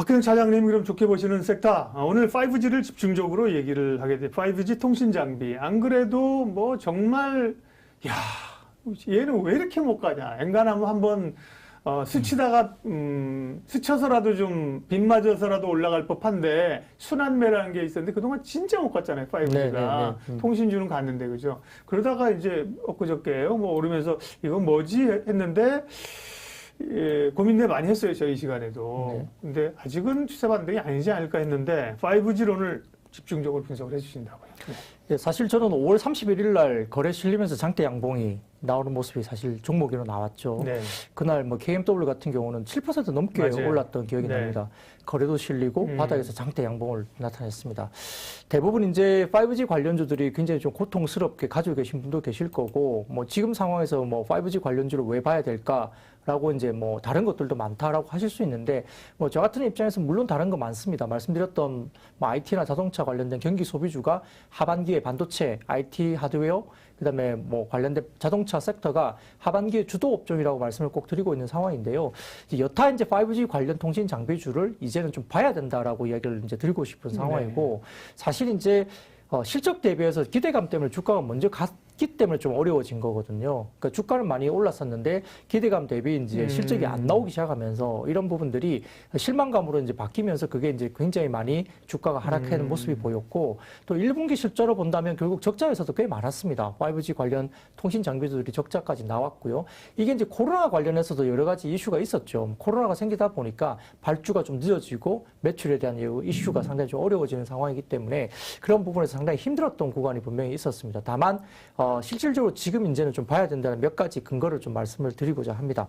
박근영 차장님 그럼 좋게 보시는 섹터 오늘 5G를 집중적으로 얘기를 하게 돼. 5G 통신 장비 안 그래도 뭐 정말 야 얘는 왜 이렇게 못 가냐. 엔간하면 한번 스치다가 스쳐서라도 좀 빗 맞아서라도 올라갈 법한데 순환매라는 게 있었는데 그동안 진짜 못 갔잖아요. 5G가 통신주는 갔는데 그죠. 그러다가 이제 엊그저께요 뭐 오르면서 이건 뭐지 했는데. 예, 고민을 많이 했어요, 저희 시간에도. 네. 근데 아직은 추세 반등이 아니지 않을까 했는데, 5G를 오늘 집중적으로 분석을 해주신다고요. 네. 예, 사실 저는 5월 31일 날 거래 실리면서 장대 양봉이 나오는 모습이 사실 종목으로 나왔죠. 네. 그날 뭐 KMW 같은 경우는 7% 넘게 맞아요. 올랐던 기억이 네. 납니다. 거래도 실리고 바닥에서 장대 양봉을 나타냈습니다. 대부분 이제 5G 관련주들이 굉장히 좀 고통스럽게 가지고 계신 분도 계실 거고, 뭐 지금 상황에서 뭐 5G 관련주를 왜 봐야 될까라고 이제 뭐 다른 것들도 많다라고 하실 수 있는데, 뭐 저 같은 입장에서 물론 다른 거 많습니다. 말씀드렸던 뭐 IT나 자동차 관련된 경기 소비주가 하반기에 반도체, IT 하드웨어, 그다음에 뭐 관련된 자동차 섹터가 하반기에 주도 업종이라고 말씀을 꼭 드리고 있는 상황인데요. 여타 이제 5G 관련 통신 장비주를 이제는 좀 봐야 된다라고 이야기를 이제 드리고 싶은 상황이고, 사실 이제 실적 대비해서 기대감 때문에 주가가 먼저 갔기 때문에 좀 어려워진 거거든요. 그러니까 주가는 많이 올랐었는데 기대감 대비 이제 실적이 안 나오기 시작하면서 이런 부분들이 실망감으로 이제 바뀌면서 그게 이제 굉장히 많이 주가가 하락하는 모습이 보였고, 또 1분기 실적으로 본다면 결국 적자에서도 꽤 많았습니다. 5G 관련 통신 장비들이 적자까지 나왔고요. 이게 이제 코로나 관련해서도 여러 가지 이슈가 있었죠. 코로나가 생기다 보니까 발주가 좀 늦어지고 매출에 대한 이슈가 상당히 좀 어려워지는 상황이기 때문에 그런 부분에서 상당히 힘들었던 구간이 분명히 있었습니다. 다만 실질적으로 지금 이제는 좀 봐야 된다는 몇 가지 근거를 좀 말씀을 드리고자 합니다.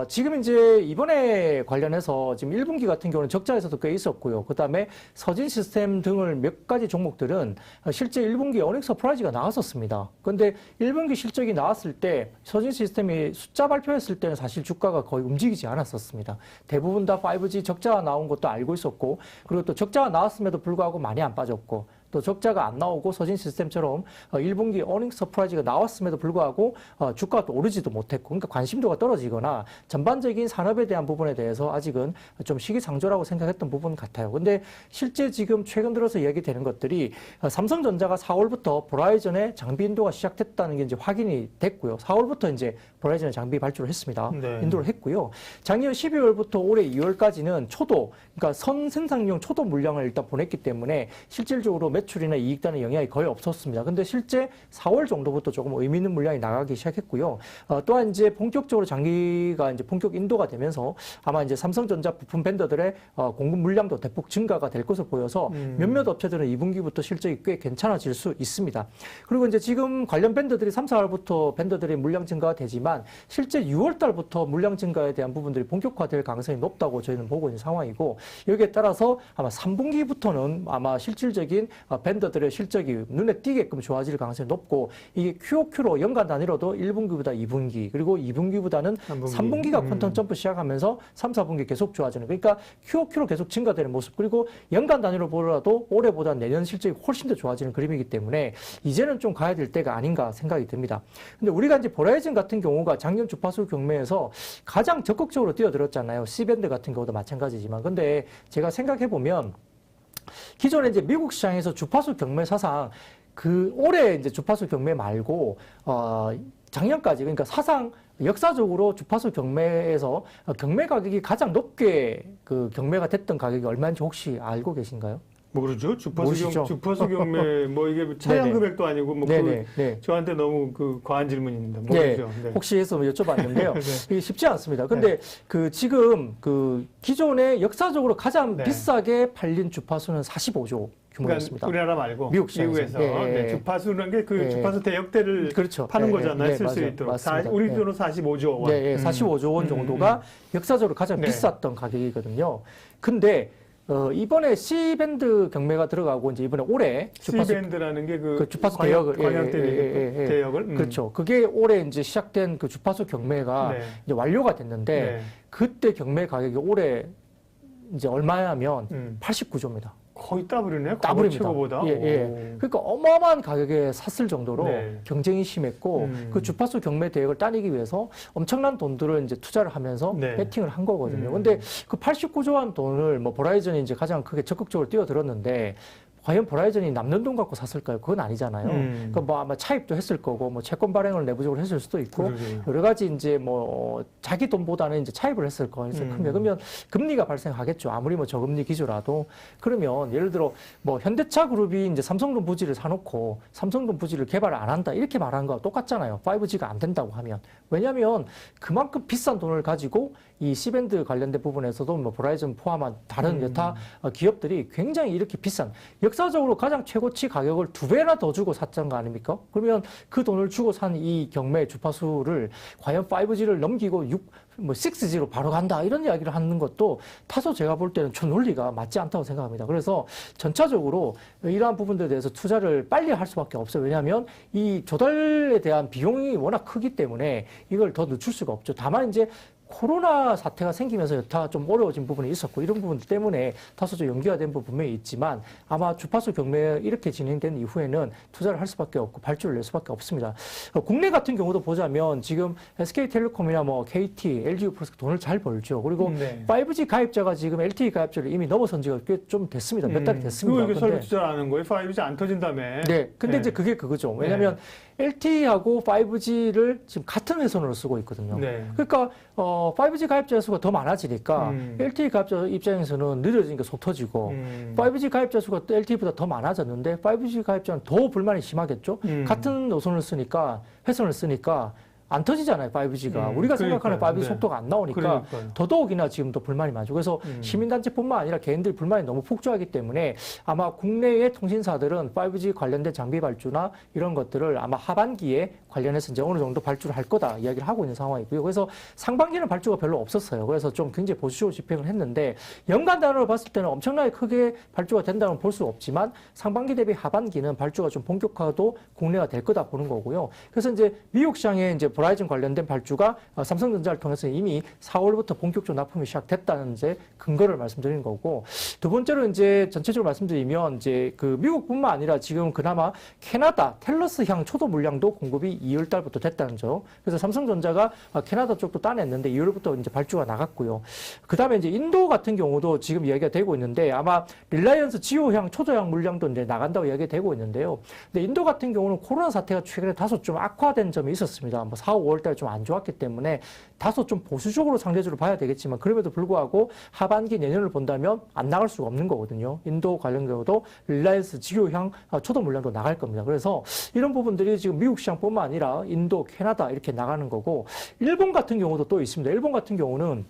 지금 이제 이번에 관련해서 지금 1분기 같은 경우는 적자에서도 꽤 있었고요. 그 다음에 서진 시스템 등을 몇 가지 종목들은 실제 1분기에 어닝 서프라이즈가 나왔었습니다. 그런데 1분기 실적이 나왔을 때 서진 시스템이 숫자 발표했을 때는 사실 주가가 거의 움직이지 않았었습니다. 대부분 다 5G 적자가 나온 것도 알고 있었고, 그리고 또 적자가 나왔음에도 불구하고 많이 안 빠졌고, 또 적자가 안 나오고 서진 시스템처럼 1분기 어닝 서프라이즈가 나왔음에도 불구하고 주가가 또 오르지도 못했고, 그러니까 관심도가 떨어지거나 전반적인 산업에 대한 부분에 대해서 아직은 좀 시기상조라고 생각했던 부분 같아요. 근데 실제 지금 최근 들어서 이야기되는 것들이 삼성전자가 4월부터 보라이전의 장비 인도가 시작됐다는 게 이제 확인이 됐고요. 4월부터 이제 보라이전의 장비 발주를 했습니다. 네. 인도를 했고요. 작년 12월부터 올해 2월까지는 초도, 그러니까 선 생산용 초도 물량을 일단 보냈기 때문에 실질적으로 매출이나 이익단의 영향이 거의 없었습니다. 근데 실제 4월 정도부터 조금 의미 있는 물량이 나가기 시작했고요. 또한 이제 본격적으로 장비가 이제 본격 인도가 되면서 아마 이제 삼성전자 부품 벤더들의 공급 물량도 대폭 증가가 될 것으로 보여서 몇몇 업체들은 2분기부터 실적이 꽤 괜찮아질 수 있습니다. 그리고 이제 지금 관련 벤더들이 3, 4월부터 벤더들이 물량 증가가 되지만 실제 6월 달부터 물량 증가에 대한 부분들이 본격화될 가능성이 높다고 저희는 보고 있는 상황이고, 여기에 따라서 아마 3분기부터는 아마 실질적인 벤더들의 실적이 눈에 띄게끔 좋아질 가능성이 높고, 이게 QOQ로 연간 단위로도 1분기보다 2분기, 그리고 2분기보다는 3분기가 퀀텀 점프 시작하면서 3, 4분기 계속 좋아지는, 그러니까 QOQ로 계속 증가되는 모습, 그리고 연간 단위로 보더라도 올해보다 내년 실적이 훨씬 더 좋아지는 그림이기 때문에 이제는 좀 가야 될 때가 아닌가 생각이 듭니다. 근데 우리가 이제 보라이즌 같은 경우가 작년 주파수 경매에서 가장 적극적으로 뛰어들었잖아요. C밴드 같은 경우도 마찬가지지만. 근데 제가 생각해보면 기존에 이제 미국 시장에서 주파수 경매 사상 그 올해 이제 주파수 경매 말고 작년까지, 그러니까 사상 역사적으로 주파수 경매에서 경매 가격이 가장 높게 그 경매가 됐던 가격이 얼마인지 혹시 알고 계신가요? 모르죠. 주파수 경매 뭐 이게 차양 금액도 아니고 뭐 저한테 너무 그 과한 질문입니다. 모르죠. 네. 혹시 해서 여쭤봤는데요. 이게 쉽지 않습니다. 근데 그 지금 그 기존에 역사적으로 가장 비싸게 팔린 주파수는 45조. 규모였습니다. 그러니까 우리나라 말고 미국 시장에서. 미국에서 주파수는 게 그 주파수 대역대를 그렇죠. 파는 거잖아요. 쓸 수 맞아요. 있도록. 맞습니다. 우리 돈으로 45조 원. 45조 원 정도가 역사적으로 가장 비쌌던 가격이거든요. 근데 이번에 C밴드 경매가 들어가고 이제 이번에 올해 C밴드라는 게 그 주파수 대역을 대역을 그렇죠. 그게 올해 이제 시작된 그 주파수 경매가 이제 완료가 됐는데 그때 경매 가격이 올해 이제 얼마냐면 89조입니다. 거의 더블이네. 과거 더블입니다. 최고보다. 예, 예. 그러니까 어마어마한 가격에 샀을 정도로 네. 경쟁이 심했고 그 주파수 경매 대역을 따내기 위해서 엄청난 돈들을 이제 투자를 하면서 네. 배팅을 한 거거든요. 근데 그 89조 원 돈을 뭐 버라이즌이 이제 가장 크게 적극적으로 뛰어들었는데 과연 버라이즌이 남는 돈 갖고 샀을까요? 그건 아니잖아요. 그러니까 뭐 아마 차입도 했을 거고, 뭐 채권 발행을 내부적으로 했을 수도 있고, 그러게요. 여러 가지 이제 뭐 자기 돈보다는 이제 차입을 했을 거니까 크면 그러면 금리가 발생하겠죠. 아무리 뭐 저금리 기조라도. 그러면 예를 들어 뭐 현대차 그룹이 이제 삼성동 부지를 사놓고 삼성동 부지를 개발을 안 한다 이렇게 말하는 거와 똑같잖아요. 5G가 안 된다고 하면. 왜냐하면 그만큼 비싼 돈을 가지고 이 C밴드 관련된 부분에서도 뭐 버라이즌 포함한 다른 여타 기업들이 굉장히 이렇게 비싼 역사적으로 가장 최고치 가격을 2배나 더 주고 샀던 거 아닙니까? 그러면 그 돈을 주고 산 이 경매 주파수를 과연 5G를 넘기고 6G로 바로 간다 이런 이야기를 하는 것도 다소 제가 볼 때는 저 논리가 맞지 않다고 생각합니다. 그래서 전체적으로 이러한 부분들에 대해서 투자를 빨리 할 수밖에 없어요. 왜냐하면 이 조달에 대한 비용이 워낙 크기 때문에 이걸 더 늦출 수가 없죠. 다만 이제 코로나 사태가 생기면서 여타 좀 어려워진 부분이 있었고 이런 부분들 때문에 다소 좀 연기가 된 부분 분명히 있지만 아마 주파수 경매 이렇게 진행된 이후에는 투자를 할 수밖에 없고 발주를 낼 수밖에 없습니다. 국내 같은 경우도 보자면 지금 SK텔레콤이나 뭐 KT, LG유플러스가 돈을 잘 벌죠. 그리고 5G 가입자가 지금 LTE 가입자를 이미 넘어선 지가 꽤 좀 됐습니다. 몇 달이 됐습니다. 왜 이렇게 설비 투자를 하는 거예요? 5G 안 터진다며. 네. 근데 이제 그게 그거죠. 왜냐면 LTE하고 5G를 지금 같은 회선으로 쓰고 있거든요. 그러니까 5G 가입자 수가 더 많아지니까 LTE 가입자 입장에서는 느려지니까 속 터지고 5G 가입자 수가 LTE보다 더 많아졌는데 5G 가입자는 더 불만이 심하겠죠. 같은 노선을 쓰니까 회선을 쓰니까 안 터지잖아요, 5G가. 우리가 생각하는 5G 속도가 안 나오니까 더더욱이나 지금도 불만이 많죠. 그래서 시민단체뿐만 아니라 개인들 불만이 너무 폭주하기 때문에 아마 국내의 통신사들은 5G 관련된 장비 발주나 이런 것들을 아마 하반기에 관련해서 이제 어느 정도 발주를 할 거다 이야기를 하고 있는 상황이고요. 그래서 상반기는 발주가 별로 없었어요. 그래서 좀 굉장히 보수적으로 집행을 했는데 연간 단위로 봤을 때는 엄청나게 크게 발주가 된다는 볼 수 없지만 상반기 대비 하반기는 발주가 좀 본격화도 국내가 될 거다 보는 거고요. 그래서 이제 미국 시장에 이제 버라이즌 관련된 발주가 삼성전자를 통해서 이미 4월부터 본격적으로 납품이 시작됐다는 이제 근거를 말씀드린 거고 두 번째로 이제 전체적으로 말씀드리면 이제 그 미국뿐만 아니라 지금 그나마 캐나다 텔러스향 초도 물량도 공급이 2월 달부터 됐다는 점. 그래서 삼성전자가 캐나다 쪽도 따냈는데 2월부터 이제 발주가 나갔고요. 그다음에 이제 인도 같은 경우도 지금 이야기가 되고 있는데 아마 릴라이언스 지오향 초도향 물량도 이제 나간다고 이야기가 되고 있는데요. 근데 인도 같은 경우는 코로나 사태가 최근에 다소 좀 악화된 점이 있었습니다. 뭐 4, 5월 달 좀 안 좋았기 때문에 다소 좀 보수적으로 상대적으로 봐야 되겠지만 그럼에도 불구하고 하반기 내년을 본다면 안 나갈 수가 없는 거거든요. 인도 관련 경우도 릴라이언스 지오향 초도 물량도 나갈 겁니다. 그래서 이런 부분들이 지금 미국 시장뿐만 아니라 인도, 캐나다 이렇게 나가는 거고 일본 같은 경우도 또 있습니다. 일본 같은 경우는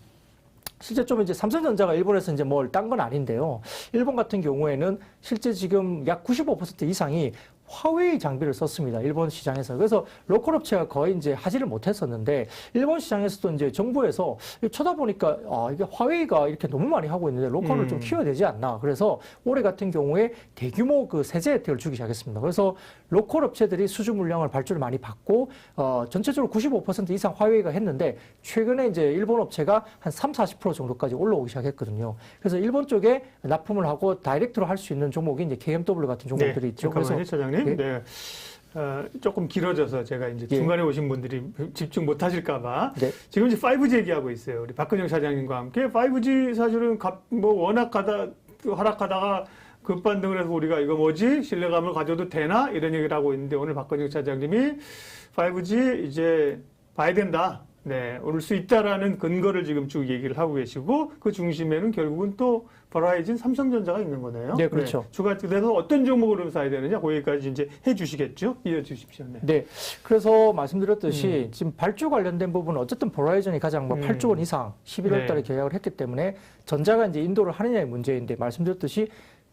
실제 좀 이제 삼성전자가 일본에서 이제 뭘 딴 건 아닌데요. 일본 같은 경우에는 실제 지금 약 95% 이상이 화웨이 장비를 썼습니다. 일본 시장에서. 그래서 로컬 업체가 거의 이제 하지를 못했었는데 일본 시장에서도 이제 정부에서 쳐다보니까 이게 화웨이가 이렇게 너무 많이 하고 있는데 로컬을 좀 키워야 되지 않나. 그래서 올해 같은 경우에 대규모 그 세제 혜택을 주기 시작했습니다. 그래서 로컬 업체들이 수주 물량을 발주를 많이 받고 전체적으로 95% 이상 화웨이가 했는데 최근에 이제 일본 업체가 한 3, 40% 정도까지 올라오기 시작했거든요. 그래서 일본 쪽에 납품을 하고 다이렉트로 할 수 있는 종목이 이제 KMW 같은 종목들이 있죠. 그래서 차장님. 네. 조금 길어져서 제가 이제 중간에 오신 분들이 집중 못 하실까봐. 지금 이제 5G 얘기하고 있어요. 우리 박근영 차장님과 함께 5G 사실은 워낙 하락하다가 급반등을 해서 우리가 이거 뭐지? 신뢰감을 가져도 되나? 이런 얘기를 하고 있는데 오늘 박근영 차장님이 5G 이제 봐야 된다. 네, 오를 수 있다라는 근거를 지금 쭉 얘기를 하고 계시고 그 중심에는 결국은 또 버라이즌, 삼성전자가 있는 거네요. 네, 그렇죠. 네, 주가 돼서 어떤 종목으로 사야 되느냐, 거기까지 이제 해주시겠죠? 이어주십시오. 네. 네, 그래서 말씀드렸듯이 지금 발주 관련된 부분은 어쨌든 버라이즌이 가장 8조 원 이상 11월달에 계약을 했기 때문에 전자가 이제 인도를 하느냐의 문제인데 말씀드렸듯이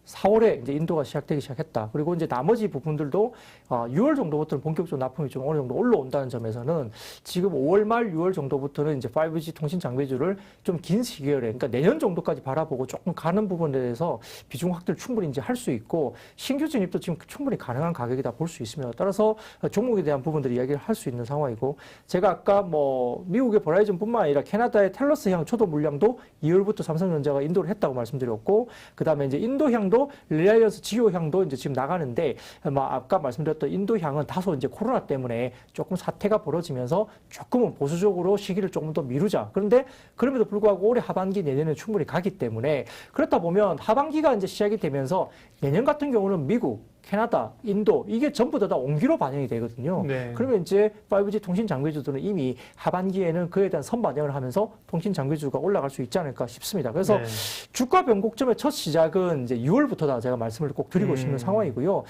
4월에 이제 인도가 시작되기 시작했다. 그리고 이제 나머지 부분들도 6월 정도부터는 본격적으로 납품이 좀 어느 정도 올라온다는 점에서는 지금 5월 말 6월 정도부터는 이제 5G 통신 장비주를 좀 긴 시기열에 그러니까 내년 정도까지 바라보고 조금 가는 부분에 대해서 비중 확대를 충분히 이제 할 수 있고 신규 진입도 지금 충분히 가능한 가격이다 볼 수 있습니다. 따라서 종목에 대한 부분들을 이야기를 할 수 있는 상황이고 제가 아까 뭐 미국의 버라이즌뿐만 아니라 캐나다의 텔러스향 초도 물량도 2월부터 삼성전자가 인도를 했다고 말씀드렸고 그다음에 이제 인도향도 정도 릴라이언스 지효향도 이제 지금 나가는데 뭐 아까 말씀드렸던 인도향은 다소 이제 코로나 때문에 조금 사태가 벌어지면서 조금은 보수적으로 시기를 조금 더 미루자. 그런데 그럼에도 불구하고 올해 하반기 내년에 충분히 가기 때문에 그렇다 보면 하반기가 이제 시작이 되면서 내년 같은 경우는 미국, 캐나다, 인도 이게 전부 다 온기로 반영이 되거든요. 네. 그러면 이제 5G 통신 장비주들은 이미 하반기에는 그에 대한 선반영을 하면서 통신 장비주가 올라갈 수 있지 않을까 싶습니다. 그래서 네. 주가 변곡점의 첫 시작은 이제 6월부터다 제가 말씀을 꼭 드리고 싶은 상황이고요.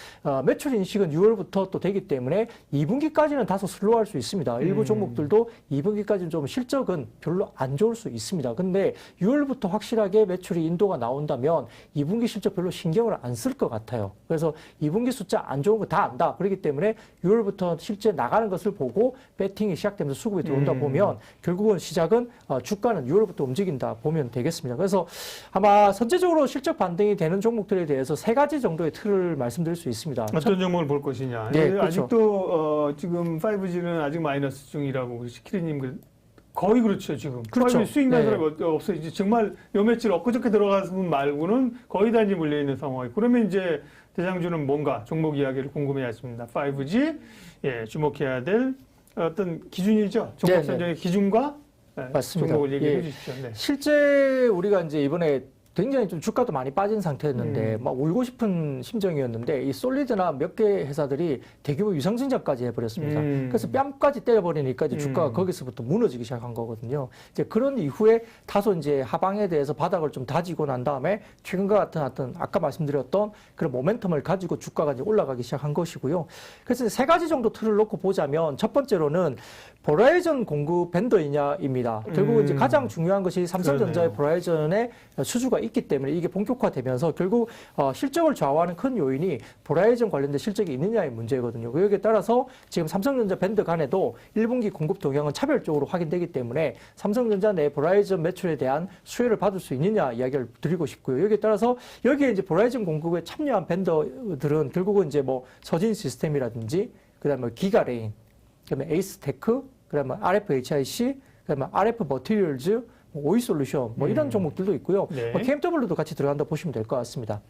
매출 인식은 6월부터 또 되기 때문에 2분기까지는 다소 슬로우할 수 있습니다. 일부 종목들도 2분기까지는 좀 실적은 별로 안 좋을 수 있습니다. 근데 6월부터 확실하게 매출이 인도가 나온다면 2분기 실적 별로 신경을 안 쓸 것 같아요. 그래서 2분기 숫자 안 좋은 거 다 안다. 그렇기 때문에 6월부터 실제 나가는 것을 보고 배팅이 시작되면서 수급이 들어온다 보면 결국은 시작은 주가는 6월부터 움직인다 보면 되겠습니다. 그래서 아마 선제적으로 실적 반등이 되는 종목들에 대해서 세 가지 정도의 틀을 말씀드릴 수 있습니다. 어떤 종목을 볼 것이냐. 네, 그렇죠. 아직도 지금 5G는 아직 마이너스 중이라고 시키리님 거의 그렇죠 지금. 그렇죠. 5G 수익 난 네. 사람이 없어요. 이제 정말 요 며칠 엊그저께 들어가는 분 말고는 거의 다 이제 물려 있는 상황이고. 그러면 이제 대장주는 뭔가 종목 이야기를 궁금해하십니다. 5G 주목해야 될 어떤 기준이죠. 종목 네, 네. 선정의 기준과 맞습니다. 종목을 얘기해 예. 주십시오. 네. 실제 우리가 이제 이번에 굉장히 좀 주가도 많이 빠진 상태였는데 막 울고 싶은 심정이었는데 이 솔리드나 몇 개 회사들이 대규모 유상증자까지 해버렸습니다. 그래서 뺨까지 때려버리니까 이제 주가가 거기서부터 무너지기 시작한 거거든요. 이제 그런 이후에 다소 이제 하방에 대해서 바닥을 좀 다지고 난 다음에 최근과 같은 어떤 아까 말씀드렸던 그런 모멘텀을 가지고 주가가 이제 올라가기 시작한 것이고요. 그래서 세 가지 정도 틀을 놓고 보자면 첫 번째로는 버라이전 공급 벤더이냐입니다. 결국은 이제 가장 중요한 것이 삼성전자의 버라이전의 수주가 있기 때문에 이게 본격화되면서 결국 실적을 좌우하는 큰 요인이 버라이전 관련된 실적이 있느냐의 문제거든요. 여기에 따라서 지금 삼성전자 밴드 간에도 1분기 공급 동향은 차별적으로 확인되기 때문에 삼성전자 내 버라이전 매출에 대한 수혜를 받을 수 있느냐 이야기를 드리고 싶고요. 여기에 따라서 여기에 이제 버라이전 공급에 참여한 밴더들은 결국은 이제 뭐 서진 시스템이라든지 그다음에 기가레인, 그다음에 에이스테크, 그다음에 RFHIC, 그다음에 RF 머티리얼즈, 오이솔루션 뭐 이런 종목들도 있고요. 네. 뭐 KMW도 같이 들어간다 보시면 될 것 같습니다.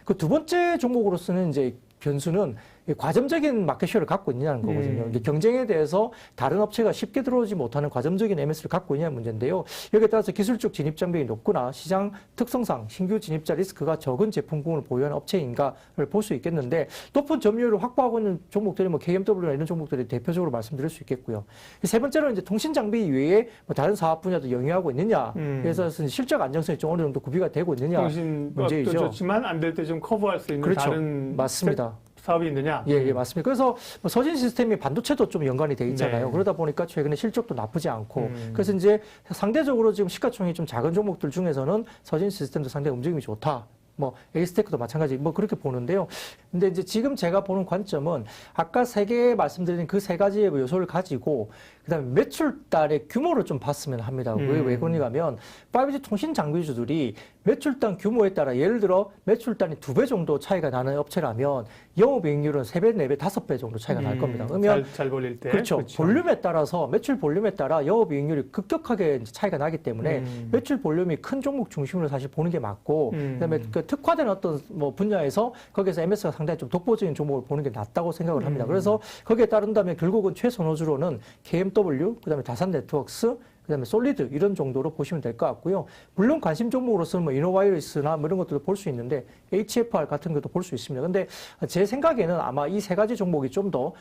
그 두 번째 종목으로서는 이제 변수는 과점적인 마켓쉐어를 갖고 있느냐는 거거든요. 이게 경쟁에 대해서 다른 업체가 쉽게 들어오지 못하는 과점적인 MS를 갖고 있냐는 문제인데요. 여기에 따라서 기술적 진입 장벽이 높거나 시장 특성상 신규 진입자 리스크가 적은 제품군을 보유하는 업체인가를 볼 수 있겠는데 높은 점유율을 확보하고 있는 종목들이 뭐 KMW나 이런 종목들이 대표적으로 말씀드릴 수 있겠고요. 세 번째로는 이제 통신 장비 이외에 뭐 다른 사업 분야도 영위하고 있느냐. 그래서 실적 안정성이 좀 어느 정도 구비가 되고 있느냐 통신 문제이죠. 좋지만 안 될 때 좀 커버할 수 있는 그렇죠. 다른 맞습니다. 사업이 있느냐? 예, 맞습니다. 그래서 뭐 서진 시스템이 반도체도 좀 연관이 돼 있잖아요. 네. 그러다 보니까 최근에 실적도 나쁘지 않고 그래서 이제 상대적으로 지금 시가총이 좀 작은 종목들 중에서는 서진 시스템도 상당히 움직임이 좋다. 뭐 에이스테크도 마찬가지 뭐 그렇게 보는데요. 근데 이제 지금 제가 보는 관점은 아까 세 개 말씀드린 그 세 가지의 요소를 가지고 그다음에 매출 달의 규모를 좀 봤으면 합니다. 왜 그러냐 하면 5G 통신 장비주들이 매출단 규모에 따라 예를 들어 매출단이 2배 정도 차이가 나는 업체라면 영업이익률은 3배, 4배, 5배 정도 차이가 날 겁니다. 그러면 잘 벌릴 때 그렇죠. 볼륨에 따라서 매출 볼륨에 따라 영업이익률이 급격하게 이제 차이가 나기 때문에 매출 볼륨이 큰 종목 중심으로 사실 보는 게 맞고 그다음에 그 특화된 어떤 뭐 분야에서 거기서 MS가 상당히 좀 독보적인 종목을 보는 게 낫다고 생각을 합니다. 그래서 거기에 따른다면 결국은 최선호주로는 KMW, 그다음에 다산 네트워크스, 그다음에 솔리드 이런 정도로 보시면 될 것 같고요. 물론 관심 종목으로서는 뭐 이노바이러스나 뭐 이런 것들도 볼 수 있는데 HFR 같은 것도 볼 수 있습니다. 근데 제 생각에는 아마 이 세 가지 종목이 좀 더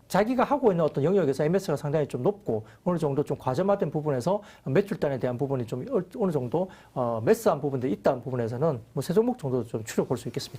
자기가 하고 있는 어떤 영역에서 MS가 상당히 좀 높고 어느 정도 좀 과점화된 부분에서 매출단에 대한 부분이 좀 어느 정도 매스한 부분들이 있다는 부분에서는 뭐 세 종목 정도 좀 추려 볼 수 있겠습니다.